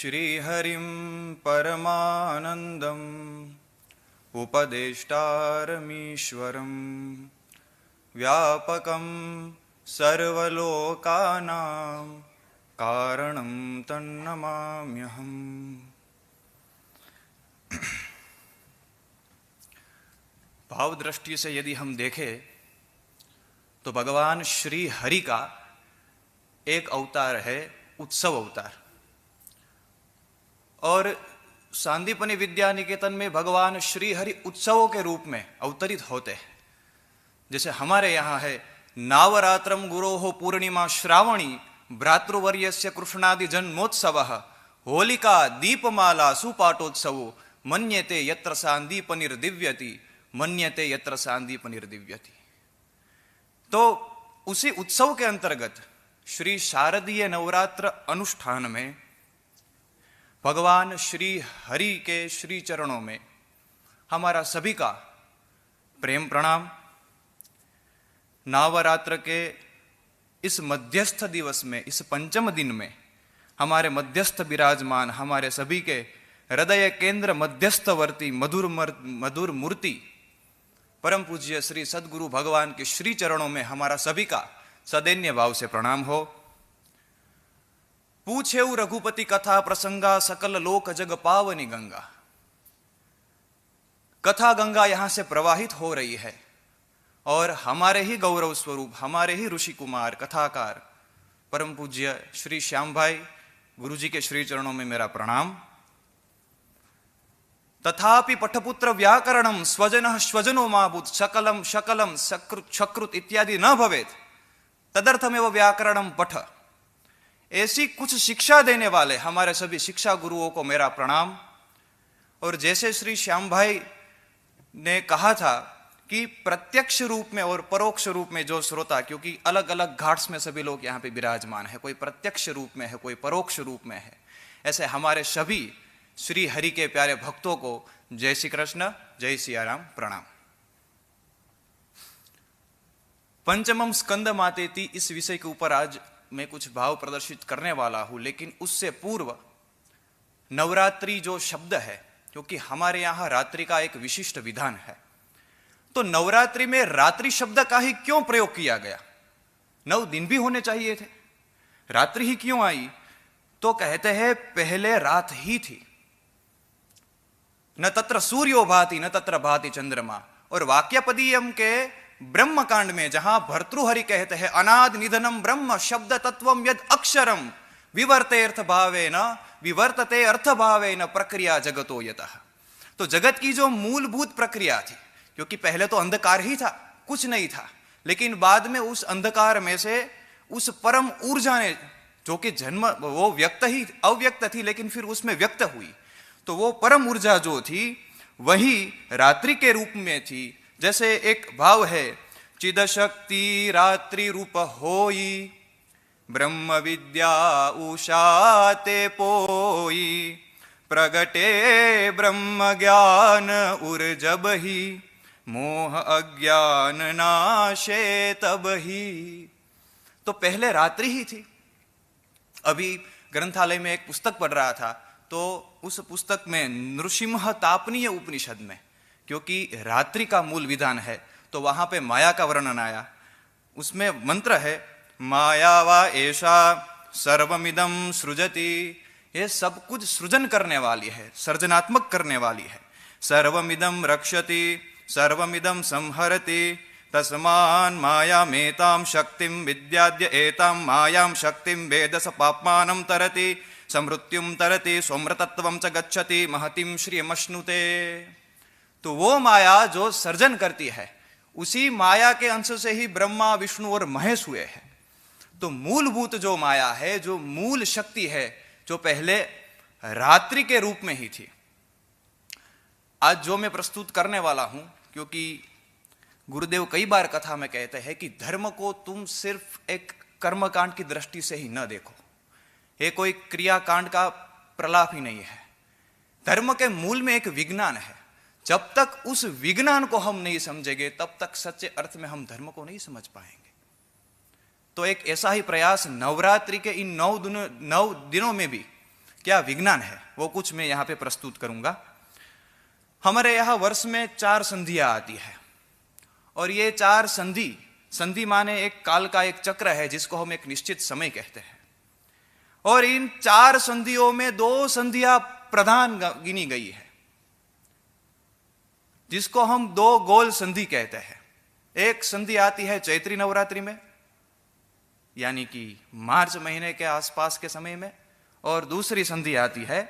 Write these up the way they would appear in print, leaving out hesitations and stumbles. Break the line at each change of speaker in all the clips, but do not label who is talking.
श्रीहरिं परमानन्दम् उपदेष्टारमीश्वरं व्यापकं सर्वलोकानां कारणं तन्नमाम्यहम्। भाव दृष्टि से यदि हम देखें तो भगवान श्री हरि का एक अवतार है उत्सव अवतार, और सांदीपनि विद्या निकेतन में भगवान श्री हरि उत्सवों के रूप में अवतरित होते हैं। जैसे हमारे यहाँ है नावरात्रम गुरोः पूर्णिमा श्रावणी भ्रातृवर्यस्य कृष्णादि जन्मोत्सवः होलिका दीपमाला सुपाटोत्सवो मन्यते यत्र सांदीपनिर्दिव्यति मन्यते यत्र सांदीपनिर्दिव्यति। तो उसी उत्सव के अंतर्गत श्री शारदीय नवरात्र अनुष्ठान में भगवान श्री हरि के श्री चरणों में हमारा सभी का प्रेम प्रणाम। नवरात्र के इस मध्यस्थ दिवस में, इस पंचम दिन में हमारे मध्यस्थ विराजमान हमारे सभी के हृदय केंद्र मध्यस्थवर्ती मधुर मूर्ति परम पूज्य श्री सद्गुरु भगवान के श्री चरणों में हमारा सभी का सदैन्य भाव से प्रणाम हो। पूछेऊ रघुपति कथा प्रसंगा सकल लोक जग पावनी गंगा। कथा गंगा यहां से प्रवाहित हो रही है और हमारे ही गौरव स्वरूप, हमारे ही ऋषि कुमार कथाकार परम पूज्य श्री श्याम भाई गुरु जी के श्री चरणों में मेरा प्रणाम। तथापि पठपुत्र व्याकरणम स्वजन स्वजनो माभूत शकलम शकलम सकृत इत्यादि न भवेत तदर्थमेव व्याकरणम पठ। ऐसी कुछ शिक्षा देने वाले हमारे सभी शिक्षा गुरुओं को मेरा प्रणाम। और जैसे श्री श्याम भाई ने कहा था कि प्रत्यक्ष रूप में और परोक्ष रूप में जो श्रोता, क्योंकि अलग अलग घाट्स में सभी लोग यहाँ पे विराजमान है, कोई प्रत्यक्ष रूप में है, कोई परोक्ष रूप में है, ऐसे हमारे सभी श्री हरि के प्यारे भक्तों को जय श्री कृष्ण, जय सिया राम, प्रणाम। पंचमम स्कंद मातेति इस विषय के ऊपर आज मैं कुछ भाव प्रदर्शित करने वाला हूं, लेकिन उससे पूर्व नवरात्रि जो शब्द है, क्योंकि हमारे यहां रात्रि का एक विशिष्ट विधान है, तो नवरात्रि में रात्रि शब्द का ही क्यों प्रयोग किया गया? 9 दिन भी होने चाहिए थे, रात्रि ही क्यों आई? तो कहते हैं पहले रात ही थी। न तत्र सूर्यो भाति न तत्र भाति चंद्रमा। और वाक्यपदीयम के ब्रह्म कांड में जहां भर्तृहरि कहते हैं अनाद निधनम ब्रह्म शब्द तत्वम यद अक्षरम विवर्ते अर्थ भावेन विवर्तते अर्थ भावेन प्रक्रिया जगतो यतः। तो जगत की जो मूलभूत प्रक्रिया थी, क्योंकि पहले तो अंधकार ही था, कुछ नहीं था, लेकिन बाद में उस अंधकार में से उस परम ऊर्जा ने, जो कि जन्म वो व्यक्त ही अव्यक्त थी लेकिन फिर उसमें व्यक्त हुई, तो वो परम ऊर्जा जो थी वही रात्रि के रूप में थी। जैसे एक भाव है, चिद शक्ति रात्रि रूप होई ब्रह्म विद्या उषा ते पोई प्रगटे ब्रह्म ज्ञान उर्जब ही मोह अज्ञान नाशे तब ही। तो पहले रात्रि ही थी। अभी ग्रंथालय में एक पुस्तक पढ़ रहा था, तो उस पुस्तक में नृसिंह तापनीय उपनिषद में, क्योंकि रात्रि का मूल विधान है, तो वहां पे माया का वर्णन आया। उसमें मंत्र है माया वा एषा सर्वमिदं सृजति, ये सब कुछ सृजन करने वाली है, सर्जनात्मक करने वाली है। सर्वमिदं रक्षति सर्वमिदं संहरति तस्मान् मायामेतां शक्तिं विद्याद्य एतां मायां शक्तिं वेद स पाप्मानं तरति समृत्युं तरति सोमृतत्वं च गच्छति महतिं श्रियमश्नुते। तो वो माया जो सर्जन करती है, उसी माया के अंश से ही ब्रह्मा विष्णु और महेश हुए हैं। तो मूलभूत जो माया है, जो मूल शक्ति है, जो पहले रात्रि के रूप में ही थी। आज जो मैं प्रस्तुत करने वाला हूं, क्योंकि गुरुदेव कई बार कथा में कहते हैं कि धर्म को तुम सिर्फ एक कर्मकांड की दृष्टि से ही न देखो, ये कोई क्रियाकांड का प्रलाप ही नहीं है। धर्म के मूल में एक विज्ञान है। जब तक उस विज्ञान को हम नहीं समझेंगे, तब तक सच्चे अर्थ में हम धर्म को नहीं समझ पाएंगे। तो एक ऐसा ही प्रयास नवरात्रि के इन 9 दिनों में भी क्या विज्ञान है, वो कुछ मैं यहां पे प्रस्तुत करूंगा। हमारे यहां वर्ष में 4 संधियां आती है, और ये 4 संधि माने एक काल का एक चक्र है जिसको हम एक निश्चित समय कहते हैं। और इन 4 संधियों में 2 संधियां प्रधान गिनी गई है, जिसको हम 2 गोल संधि कहते हैं। एक संधि आती है चैत्री नवरात्रि में, यानी कि मार्च महीने के आसपास के समय में, और दूसरी संधि आती है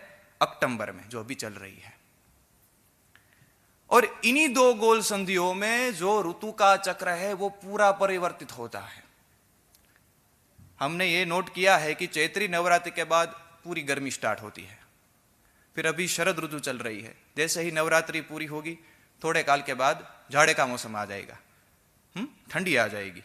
अक्टूबर में, जो अभी चल रही है। और इन्हीं 2 गोल संधियों में जो ऋतु का चक्र है वो पूरा परिवर्तित होता है। हमने ये नोट किया है कि चैत्री नवरात्रि के बाद पूरी गर्मी स्टार्ट होती है, फिर अभी शरद ऋतु चल रही है, जैसे ही नवरात्रि पूरी होगी थोड़े काल के बाद जाड़े का मौसम आ जाएगा, ठंडी आ जाएगी।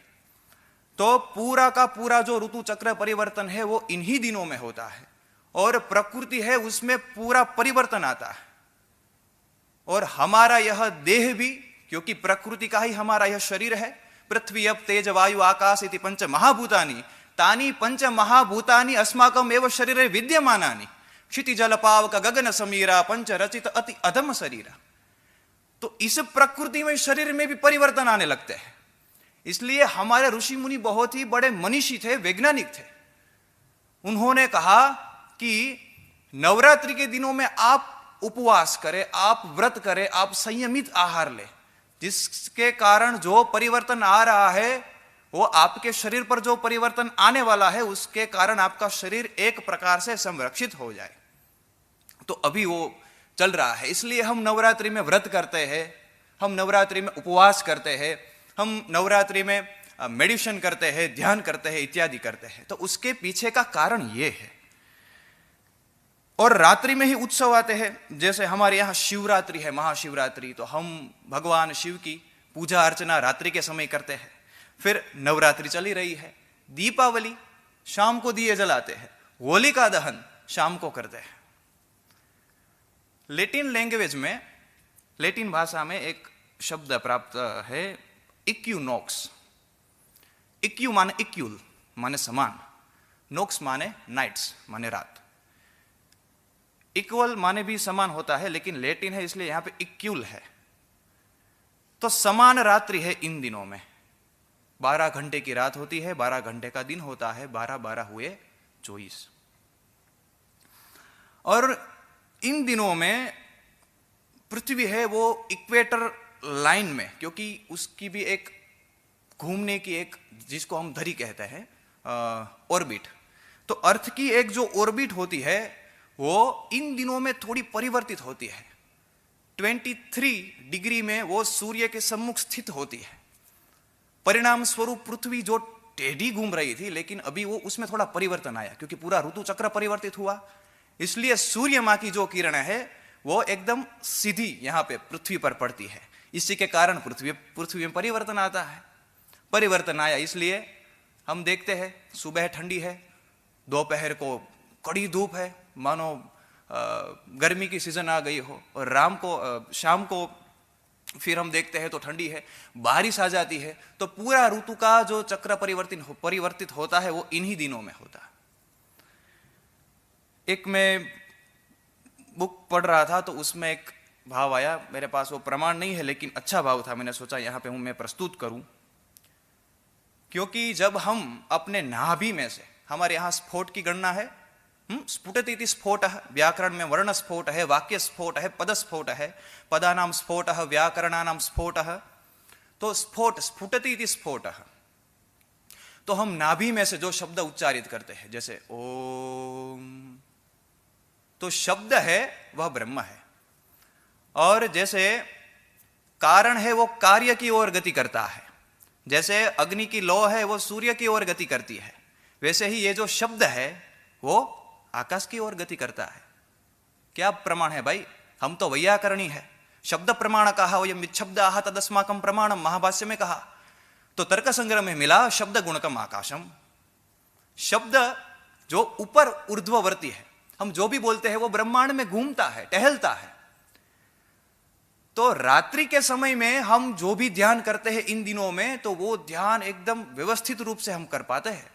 तो पूरा का पूरा जो ऋतु चक्र परिवर्तन है वो इन्हीं दिनों में होता है, और प्रकृति है उसमें पूरा परिवर्तन आता है। और हमारा यह देह भी, क्योंकि प्रकृति का ही हमारा यह शरीर है, पृथ्वी अप तेज वायु आकाश इति पंच महाभूतानि तानि पंच महाभूतानि अस्माकम एव शरीरे विद्यमानानि क्षिति जल पावक गगन समीरा पंच रचित अति अधम शरीरा। तो इस प्रकृति में शरीर में भी परिवर्तन आने लगते हैं। इसलिए हमारे ऋषि मुनि बहुत ही बड़े मनीषी थे, वैज्ञानिक थे। उन्होंने कहा कि नवरात्रि के दिनों में आप उपवास करें, आप व्रत करें, आप संयमित आहार लें, जिसके कारण जो परिवर्तन आ रहा है वो आपके शरीर पर जो परिवर्तन आने वाला है उसके कारण आपका शरीर एक प्रकार से संरक्षित हो जाए। तो अभी वो चल रहा है, इसलिए हम नवरात्रि में व्रत करते हैं, हम नवरात्रि में उपवास करते हैं, हम नवरात्रि में मेडिटेशन करते हैं, ध्यान करते हैं, इत्यादि करते हैं। तो उसके पीछे का कारण ये है। और रात्रि में ही उत्सव आते हैं, जैसे हमारे यहाँ शिवरात्रि है, महाशिवरात्रि, तो हम भगवान शिव की पूजा अर्चना रात्रि के समय करते हैं। फिर नवरात्रि चली रही है, दीपावली शाम को दिए जलाते हैं, होलिका दहन शाम को करते हैं। लैटिन लैंग्वेज में, लैटिन भाषा में एक शब्द प्राप्त है इक्यूनॉक्स। इक्यू माने इक्यूल माने समान, नॉक्स माने नाइट्स माने रात। इक्वल माने भी समान होता है, लेकिन लैटिन है इसलिए यहां पे इक्यूल है। तो समान रात्रि है इन दिनों में, 12 घंटे की रात होती है, 12 घंटे का दिन होता है, 12 हुए 24। और इन दिनों में पृथ्वी है वो इक्वेटर लाइन में, क्योंकि उसकी भी एक घूमने की एक, जिसको हम धरी कहते हैं, ऑर्बिट। तो अर्थ की एक जो ऑर्बिट होती है वो इन दिनों में थोड़ी परिवर्तित होती है। 23 डिग्री में वो सूर्य के सम्मुख स्थित होती है। परिणाम स्वरूप पृथ्वी जो टेढ़ी घूम रही थी, लेकिन अभी वो उसमें थोड़ा परिवर्तन आया, क्योंकि पूरा ऋतु चक्र परिवर्तित हुआ। इसलिए सूर्य माँ की जो किरण है वो एकदम सीधी यहाँ पे पृथ्वी पर पड़ती है। इसी के कारण पृथ्वी में परिवर्तन आता है। परिवर्तन आया इसलिए हम देखते हैं सुबह ठंडी है, दोपहर को कड़ी धूप है, मानो गर्मी की सीजन आ गई हो, और शाम को फिर हम देखते हैं तो ठंडी है, बारिश आ जाती है। तो पूरा ऋतु का जो चक्र परिवर्तित होता है वो इन्हीं दिनों में होता है। एक मैं बुक पढ़ रहा था तो उसमें एक भाव आया, मेरे पास वो प्रमाण नहीं है लेकिन अच्छा भाव था, मैंने सोचा यहां पे मैं प्रस्तुत करूं। क्योंकि जब हम अपने नाभि में से, हमारे यहां स्फोट की गणना है, स्फुटति इति स्फोटः, व्याकरण में वर्ण स्फोट है, वाक्य स्फोट है, पद स्फोट है, पदानाम स्फोटः, व्याकरणानाम स्फोटः। तो स्फुटति इति स्फोटः, तो हम नाभि में से जो शब्द उच्चारित करते हैं, जैसे ओम, तो शब्द है वह ब्रह्म है। और जैसे कारण है वो कार्य की ओर गति करता है, जैसे अग्नि की लौ है वो सूर्य की ओर गति करती है, वैसे ही ये जो शब्द है वो आकाश की ओर गति करता है। क्या प्रमाण है भाई? हम तो वैयाकरणी है। शब्द प्रमाण कहा वयम विच्छब्दाः तदस्माकं प्रमाणम, महाभाष्य में कहा। तो तर्क संग्रह में मिला शब्द गुणकम आकाशम। शब्द जो ऊपर ऊर्ध्ववर्ती है, हम जो भी बोलते हैं वो ब्रह्मांड में घूमता है, टहलता है। तो रात्रि के समय में हम जो भी ध्यान करते हैं इन दिनों में, तो वो ध्यान एकदम व्यवस्थित रूप से हम कर पाते हैं।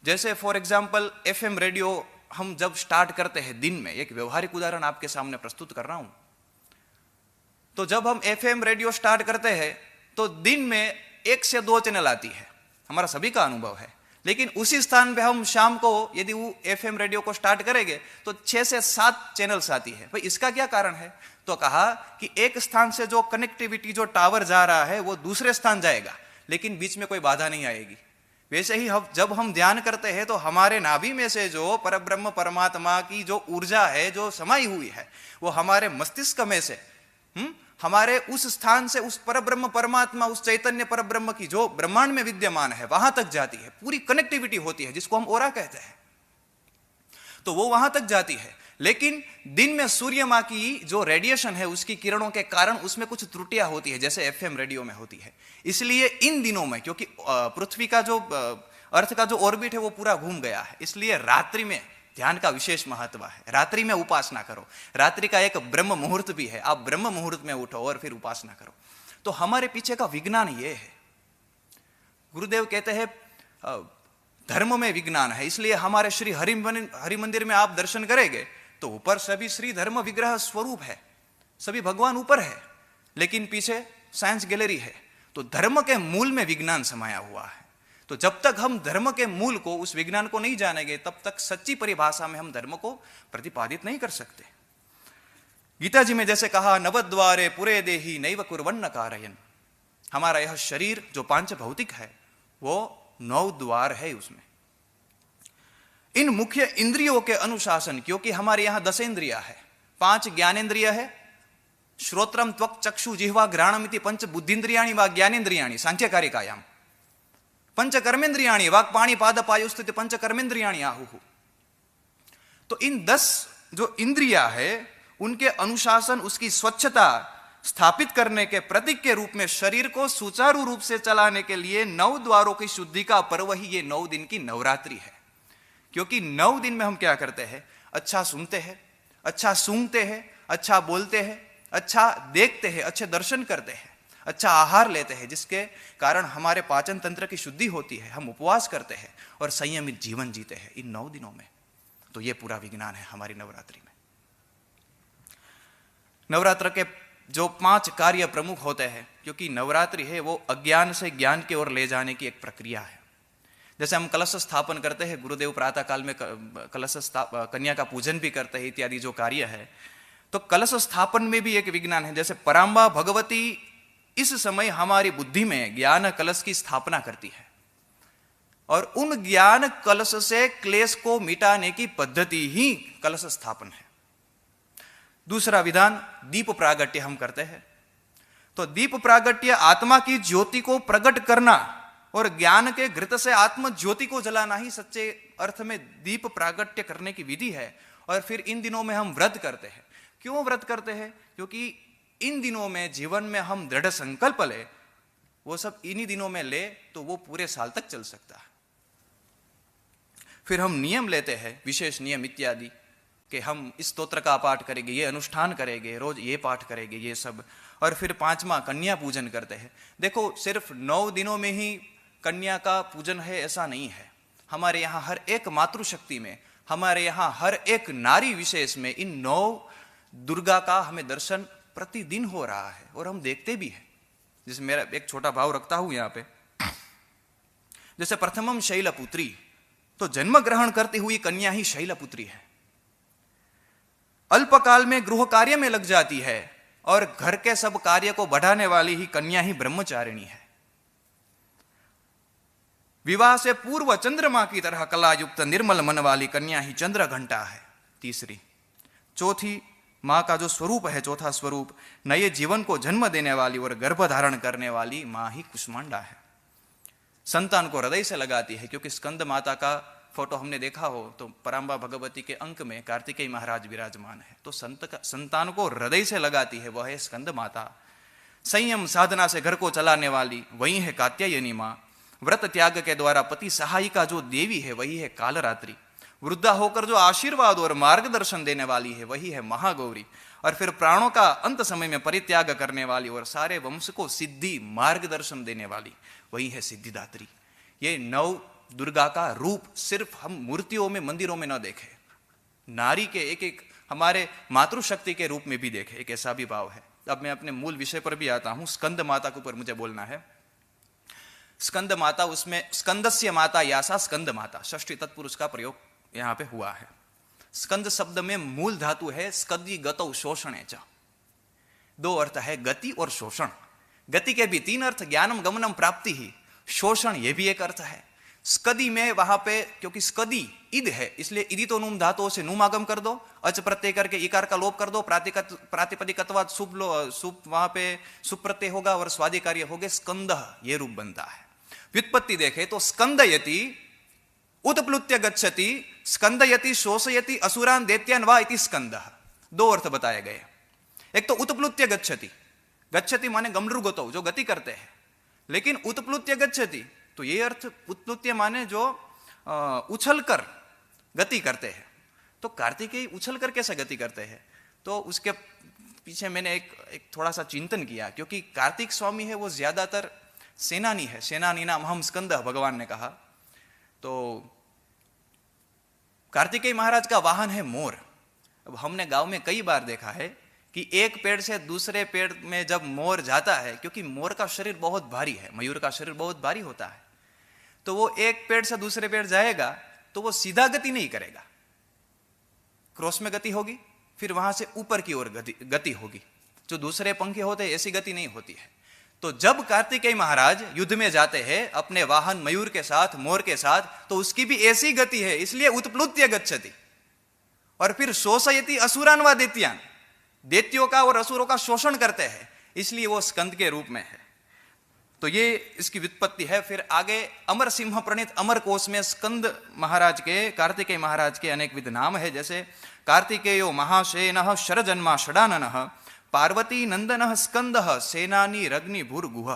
जैसे फॉर एग्जाम्पल FM रेडियो हम जब स्टार्ट करते हैं दिन में, एक व्यवहारिक उदाहरण आपके सामने प्रस्तुत कर रहा हूं, तो जब हम एफएम रेडियो स्टार्ट करते हैं तो दिन में 1 से 2 चैनल आती है, हमारा सभी का अनुभव है। लेकिन उसी स्थान पे हम शाम को यदि वो एफएम रेडियो को स्टार्ट करेंगे तो 6 से 7 चैनल्स आती है। भाई इसका क्या कारण है? तो कहा कि एक स्थान से जो कनेक्टिविटी, जो टावर जा रहा है वो दूसरे स्थान जाएगा, लेकिन बीच में कोई बाधा नहीं आएगी। वैसे ही जब हम ध्यान करते हैं तो हमारे नाभि में से जो परब्रह्म परमात्मा की जो ऊर्जा है, जो समाई हुई है, वो हमारे मस्तिष्क में से हमारे उस स्थान से उस परब्रह्म परमात्मा, उस चैतन्य परब्रह्म की जो ब्रह्मांड में विद्यमान है वहां तक जाती है। पूरी कनेक्टिविटी होती है, जिसको हम ओरा कहते हैं, तो वो वहां तक जाती है। लेकिन दिन में सूर्य मां की जो रेडिएशन है, उसकी किरणों के कारण उसमें कुछ त्रुटियां होती है, जैसे एफएम रेडियो में होती है। इसलिए इन दिनों में, क्योंकि पृथ्वी का जो अर्थ का जो ऑर्बिट है वो पूरा घूम गया है, इसलिए रात्रि में ध्यान का विशेष महत्व है। रात्रि में उपासना करो, रात्रि का एक ब्रह्म मुहूर्त भी है, आप ब्रह्म मुहूर्त में उठो और फिर उपासना करो। तो हमारे पीछे का विज्ञान ये है। गुरुदेव कहते हैं धर्म में विज्ञान है, इसलिए हमारे श्री हरि मंदिर में आप दर्शन करेंगे तो ऊपर सभी श्री धर्म विग्रह स्वरूप है, सभी भगवान ऊपर है, लेकिन पीछे साइंस गैलरी है। तो धर्म के मूल में विज्ञान समाया हुआ है। तो जब तक हम धर्म के मूल को, उस विज्ञान को नहीं जानेंगे, तब तक सच्ची परिभाषा में हम धर्म को प्रतिपादित नहीं कर सकते। गीता जी में जैसे कहा, नवद्वारे पुरे देहि नैव कुर्वन्न कारयन्। हमारा यह शरीर जो पांच भौतिक है वो 9 द्वार है उसमें। इन मुख्य इंद्रियों के अनुशासन, क्योंकि हमारे यहां 10 इंद्रिया है, 5 ज्ञानेन्द्रिय है, श्रोत्रम त्वक् चक्षु जिह्वा घ्राणमिति पंच बुद्धिन्द्रियाणि वा ज्ञानेन्द्रियाणि सांख्यकारिकायाम, पंच कर्मेन्द्रियाणि वाक् पाणि पाद पायुस्थिति पंच कर्मेन्द्रियाणि आहुः। तो इन 10 जो इंद्रिया है उनके अनुशासन, उसकी स्वच्छता स्थापित करने के प्रतीक के रूप में शरीर को सुचारू रूप से चलाने के लिए 9 द्वारों की शुद्धि का पर्व ही ये 9 दिन की नवरात्रि है। क्योंकि 9 दिन में हम क्या करते हैं? अच्छा सुनते हैं, अच्छा सूंघते हैं, अच्छा बोलते हैं, अच्छा देखते हैं, अच्छे दर्शन करते हैं, अच्छा आहार लेते हैं, जिसके कारण हमारे पाचन तंत्र की शुद्धि होती है, हम उपवास करते हैं और संयमित जीवन जीते हैं इन 9 दिनों में। तो ये पूरा विज्ञान है हमारी नवरात्रि में। नवरात्र के जो 5 कार्य प्रमुख होते हैं, क्योंकि नवरात्रि है वो अज्ञान से ज्ञान की ओर ले जाने की एक प्रक्रिया है। जैसे हम कलश स्थापन करते हैं, गुरुदेव प्रातः काल में कन्या का पूजन भी करते हैं, इत्यादि जो कार्य है, तो कलश स्थापन में भी एक विज्ञान है। जैसे पराम्बा भगवती इस समय हमारी बुद्धि में ज्ञान कलश की स्थापना करती है, और उन ज्ञान कलश से क्लेश को मिटाने की पद्धति ही कलश स्थापन है। दूसरा विधान दीप प्रागट्य हम करते हैं। तो दीप प्रागट्य आत्मा की ज्योति को प्रकट करना और ज्ञान के घृत से आत्म ज्योति को जलाना ही सच्चे अर्थ में दीप प्रागट्य करने की विधि है। और फिर इन दिनों में हम व्रत करते हैं। क्यों व्रत करते हैं? क्योंकि इन दिनों में जीवन में हम दृढ़ संकल्प ले, वो सब इन्हीं दिनों में ले तो वो पूरे साल तक चल सकता है। फिर हम नियम लेते हैं, विशेष नियम इत्यादि, कि हम इस स्तोत्र का पाठ करेंगे, ये अनुष्ठान करेंगे, रोज ये पाठ करेंगे, ये सब। और फिर 5वां कन्या पूजन करते हैं। देखो, सिर्फ 9 दिनों में ही कन्या का पूजन है ऐसा नहीं है। हमारे यहाँ हर एक मातृशक्ति में, हमारे यहाँ हर एक नारी विशेष में इन 9 दुर्गा का हमें दर्शन प्रतिदिन हो रहा है और हम देखते भी हैं। जैसे मेरा एक छोटा भाव रखता हूं यहाँ पे, जैसे प्रथमम शैलपुत्री, तो जन्म ग्रहण करती हुई कन्या ही शैलपुत्री है। अल्पकाल में गृह कार्य में लग जाती है और घर के सब कार्य को बढ़ाने वाली ही कन्या ही ब्रह्मचारिणी है। विवाह से पूर्व चंद्रमा की तरह कलायुक्त निर्मल मन वाली कन्या ही चंद्र घंटा है, तीसरी। चौथी, मां का जो स्वरूप है, चौथा स्वरूप, नए जीवन को जन्म देने वाली और गर्भ धारण करने वाली मां ही कुष्मांडा है। संतान को हृदय से लगाती है, क्योंकि स्कंद माता का फोटो हमने देखा हो तो पराम्बा भगवती के अंक में कार्तिकेय महाराज विराजमान है। तो संतान को हृदय से लगाती है, वह है स्कंद माता। संयम साधना से घर को चलाने वाली वही है कात्यायनी मां। व्रत त्याग के द्वारा पति सहायिका जो देवी है वही है कालरात्रि। वृद्धा होकर जो आशीर्वाद और मार्गदर्शन देने वाली है वही है महागौरी। और फिर प्राणों का अंत समय में परित्याग करने वाली और सारे वंश को सिद्धि मार्गदर्शन देने वाली वही है सिद्धिदात्री। ये 9 दुर्गा का रूप सिर्फ हम मूर्तियों में, मंदिरों में न देखें, नारी के एक एक हमारे मातृशक्ति के रूप में भी देखे, एक ऐसा भी भाव है। अब मैं अपने मूल विषय पर भी आता हूं। स्कंद माता के ऊपर मुझे बोलना है। स्कंद माता, उसमें स्कंदस्य माता यासा स्कंद माता, षष्ठी तत्पुरुष का प्रयोग यहां पे हुआ है। स्कंद शब्द में मूल धातु है स्कदी गतौ शोषणे च। दो अर्थ है, गति और शोषण। गति के भी तीन अर्थ, ज्ञानम गमनम प्राप्ति ही, शोषण ये भी एक अर्थ है। स्कदी में वहां पे, क्योंकि स्कदी इद है, इसलिए इदितो नुम धातुओं से नुम आगम कर दो, अच प्रत्यय करके इकार का लोप कर दो, प्रातिपदिकत्वाद सुप वहां पे सुप्रत्यय होगा और स्वादिकार्य हो गए स्कंद, ये रूप बनता है। व्युत्पत्ति देखे तो स्कंदयति उत्प्लुत्य गच्छति, स्कंदयति शोषयति असुरान दैत्यान वा इति स्कंद। दो अर्थ बताए गए। एक तो उत्प्लुत्य गच्छति, गच्छति माने गमरुगतो, जो गति करते हैं, लेकिन उत्प्लुत्य गच्छति तो ये अर्थ, उत्प्लुत्य माने जो उछल कर गति करते हैं। तो कार्तिकेय उछल कर कैसे गति करते हैं? तो उसके पीछे मैंने एक थोड़ा सा चिंतन किया, क्योंकि कार्तिक स्वामी है वो ज्यादातर सेनानी है, सेनानी नाम हम स्कंद भगवान ने कहा। तो कार्तिकेय महाराज का वाहन है मोर। अब हमने गांव में कई बार देखा है कि एक पेड़ से दूसरे पेड़ में जब मोर जाता है, क्योंकि मोर का शरीर बहुत भारी है, मयूर का शरीर बहुत भारी होता है, तो वो एक पेड़ से दूसरे पेड़ जाएगा तो वो सीधा गति नहीं करेगा, क्रॉस में गति होगी, फिर वहां से ऊपर की ओर गति होगी। जो दूसरे पंखे होते हैं ऐसी गति नहीं होती है। तो जब कार्तिकेय महाराज युद्ध में जाते हैं अपने वाहन मयूर के साथ, मोर के साथ, तो उसकी भी ऐसी गति है, इसलिए उत्प्लुत्य गच्छति। और फिर शोषयति असुरान व दैत्यान, दैत्यों का और असुरों का शोषण करते हैं, इसलिए वो स्कंद के रूप में है। तो ये इसकी व्युत्पत्ति है। फिर आगे अमर सिंह प्रणीत अमर कोश में स्कंद महाराज के, कार्तिकेय महाराज के अनेक विध नाम है, जैसे कार्तिकेयो महाशेन शरजन्मा षडानन, पार्वती नंदन स्कंद सेनानी रग्नि भूर्गुह,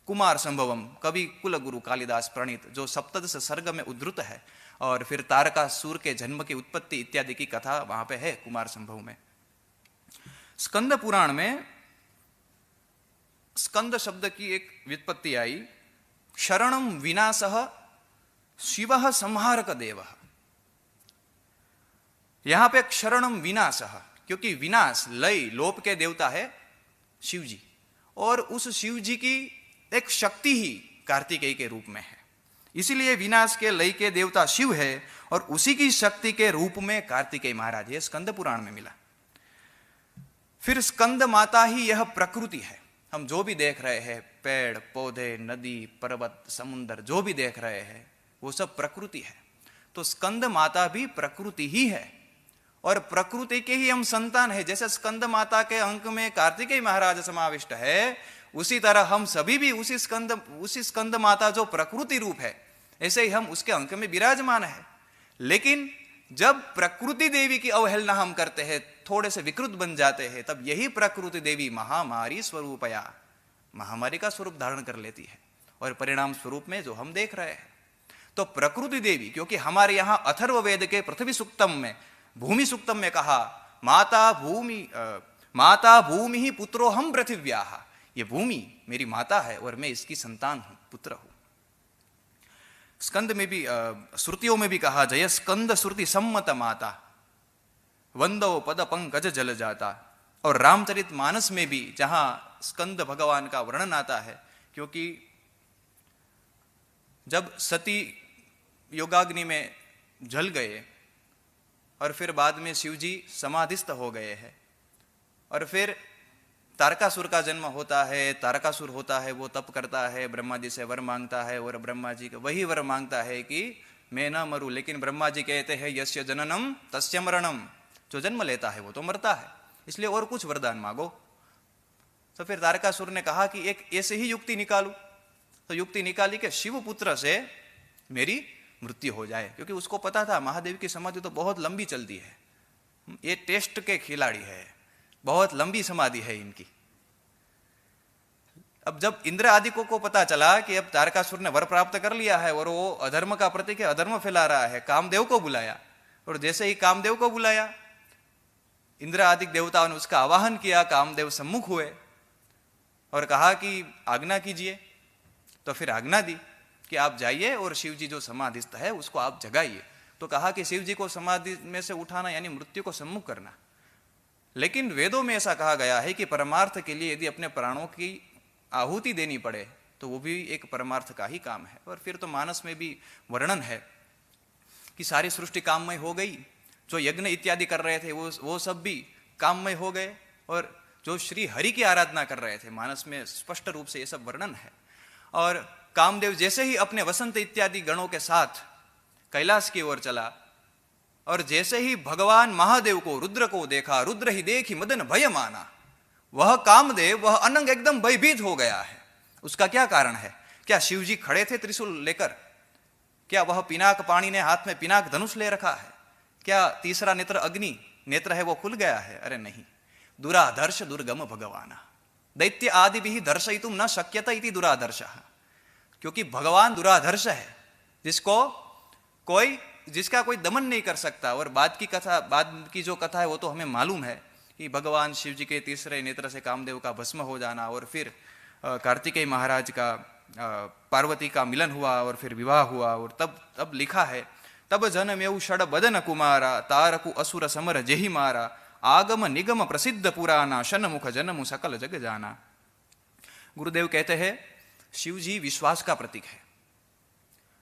कुमार संभवम, कवि कुलगुरु कालिदास प्रणीत, जो सप्तदश सर्ग में उद्धृत है। और फिर तारकासुर के जन्म की उत्पत्ति इत्यादि की कथा वहां पे है कुमार संभव में। स्कंद पुराण में स्कंद शब्द की एक व्युत्पत्ति आई, शरणम विनाशः शिवः संहारक देवः। यहां पे शरणम विनाशः, क्योंकि विनाश लय लोप के देवता है शिव जी, और उस शिव जी की एक शक्ति ही कार्तिकेय के रूप में है, इसीलिए विनाश के लय के देवता शिव है और उसी की शक्ति के रूप में कार्तिकेय महाराज, ये स्कंद पुराण में मिला। फिर स्कंद माता ही यह प्रकृति है। हम जो भी देख रहे हैं, पेड़ पौधे, नदी, पर्वत, समुद्र, जो भी देख रहे हैं वो सब प्रकृति है। तो स्कंद माता भी प्रकृति ही है और प्रकृति के ही हम संतान है। जैसे स्कंद माता के अंक में कार्तिकेय महाराज समाविष्ट है, उसी तरह हम सभी भी उसी स्कंद माता जो प्रकृति रूप है, ऐसे ही हम उसके अंक में विराजमान है। लेकिन जब प्रकृति देवी की अवहेलना हम करते हैं, थोड़े से विकृत बन जाते हैं, तब यही प्रकृति देवी महामारी स्वरूपया, महामारी का स्वरूप धारण कर लेती है और परिणाम स्वरूप में जो हम देख रहे हैं। तो प्रकृति देवी, क्योंकि हमारे यहां अथर्व वेद के पृथ्वी सूक्तम में, भूमि सूक्तम में कहा माता भूमि ही पुत्रो हम पृथिव्याः, ये भूमि मेरी माता है और मैं इसकी संतान हूं, पुत्र हूं। स्कंद में भी, श्रुतियों में भी कहा जय स्कंद श्रुति सम्मत माता, वंदो पद पंकज जल जाता। और रामचरित मानस में भी जहां स्कंद भगवान का वर्णन आता है, क्योंकि जब सती योगाग्नि में जल गए और फिर बाद में शिवजी समाधिस्थ हो गए हैं, और फिर तारकासुर का जन्म होता है, तारकासुर होता है, वो तप करता है, ब्रह्मा जी से वर मांगता है और ब्रह्मा जी का वही वर मांगता है कि मैं ना मरूं, लेकिन ब्रह्मा जी कहते हैं यस्य जननम तस्य मरणम, जो जन्म लेता है वो तो मरता है, इसलिए और कुछ वरदान मांगो। तो फिर तारकासुर ने कहा कि एक ऐसे ही युक्ति निकालू, तो युक्ति निकाली कि शिव पुत्र से मेरी मृत्यु हो जाए, क्योंकि उसको पता था महादेव की समाधि तो बहुत लंबी चलती है, ये टेस्ट के खिलाड़ी है, बहुत लंबी समाधि है इनकी। अब जब इंद्र आदि को पता चला कि अब तारकासुर ने वर प्राप्त कर लिया है और वो अधर्म का प्रतीक है, अधर्म फैला रहा है, कामदेव को बुलाया, और जैसे ही कामदेव को बुलाया, इंद्र आदि देवताओं ने उसका आवाहन किया, कामदेव सम्मुख हुए और कहा कि आज्ञा कीजिए। तो फिर आज्ञा दी कि आप जाइए और शिव जी जो समाधिस्थ है उसको आप जगाइए। तो कहा कि शिव जी को समाधि में से उठाना यानी मृत्यु को सम्मुख करना। लेकिन वेदों में ऐसा कहा गया है कि परमार्थ के लिए यदि अपने प्राणों की आहुति देनी पड़े तो वो भी एक परमार्थ का ही काम है। और फिर तो मानस में भी वर्णन है कि सारी सृष्टि काममय हो गई, जो यज्ञ इत्यादि कर रहे थे वो सब भी काममय हो गए, और जो श्री हरि की आराधना कर रहे थे, मानस में स्पष्ट रूप से ये सब वर्णन है। और कामदेव जैसे ही अपने वसंत इत्यादि गणों के साथ कैलाश की ओर चला, और जैसे ही भगवान महादेव को, रुद्र को देखा, रुद्र ही देखी मदन भय माना, वह कामदेव, वह अनंग एकदम भयभीत हो गया है। उसका क्या कारण है? क्या शिवजी खड़े थे त्रिशूल लेकर? क्या वह पिनाक पाणी ने हाथ में पिनाक धनुष ले रखा है? क्या तीसरा नेत्र अग्नि नेत्र है वो खुल गया है? अरे नहीं, दुराधर्ष दुर्गम भगवाना दैत्य आदि भी दर्शयितुम न शक्यता इति दुराधर्षः। क्योंकि भगवान दुराधर्ष है, जिसका कोई दमन नहीं कर सकता। और बाद की जो कथा है वो तो हमें मालूम है कि भगवान शिव जी के तीसरे नेत्र से कामदेव का भस्म हो जाना, और फिर कार्तिकेय महाराज का पार्वती का मिलन हुआ, और फिर विवाह हुआ। और तब लिखा है, तब जनमेऊ षड बदन कुमारा, तारकु असुर समर जेहि मारा, आगम निगम प्रसिद्ध पुराना, शनमुख जनमु सकल जग जाना। गुरुदेव कहते हैं शिव जी विश्वास का प्रतीक है,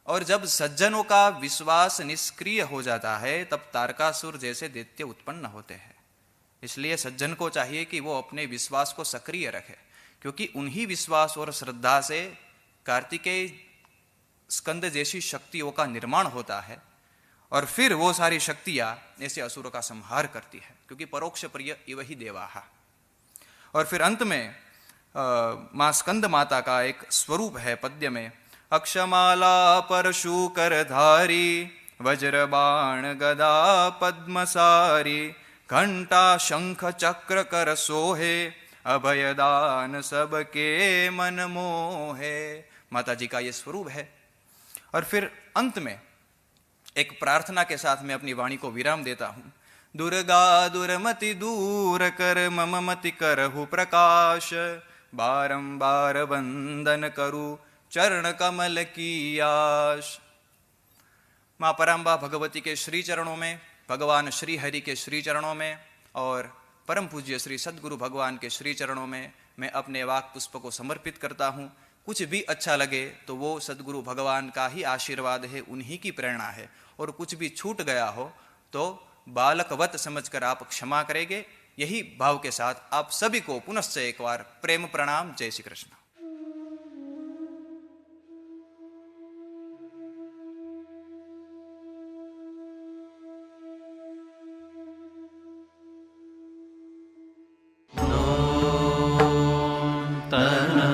और जब सज्जनों का विश्वास निष्क्रिय हो जाता है तब तारकासुर जैसे दैत्य उत्पन्न होते हैं। इसलिए सज्जन को चाहिए कि वो अपने विश्वास को सक्रिय रखे, क्योंकि उन्हीं विश्वास और श्रद्धा से कार्तिकेय स्कंद जैसी शक्तियों का निर्माण होता है, और फिर वो सारी शक्तियां ऐसे असुरों का संहार करती है, क्योंकि परोक्ष प्रिय इव ही देवाहा। और फिर अंत में मां स्कंद माता का एक स्वरूप है पद्य में, अक्षमाला परशु कर धारी, वज्र बाण गदा पद्मसारी, घंटा शंख चक्र कर सोहे, अभयदान सबके मन मोहे। माता जी का ये स्वरूप है। और फिर अंत में एक प्रार्थना के साथ मैं अपनी वाणी को विराम देता हूं। दुर्गा दुर्मति दूर कर, मम मति करहु प्रकाश, बारंबार वंदन करूं चरण कमल की आश। मां पराम्बा भगवती के श्री चरणों में, भगवान श्री हरि के श्री चरणों में, और परम पूज्य श्री सद्गुरु भगवान के श्री चरणों में मैं अपने वाक पुष्प को समर्पित करता हूं। कुछ भी अच्छा लगे तो वो सद्गुरु भगवान का ही आशीर्वाद है, उन्हीं की प्रेरणा है, और कुछ भी छूट गया हो तो बालकवत समझकर आप क्षमा करेंगे। यही भाव के साथ आप सभी को पुनश्च एक बार प्रेम प्रणाम। जय श्री कृष्ण।
तन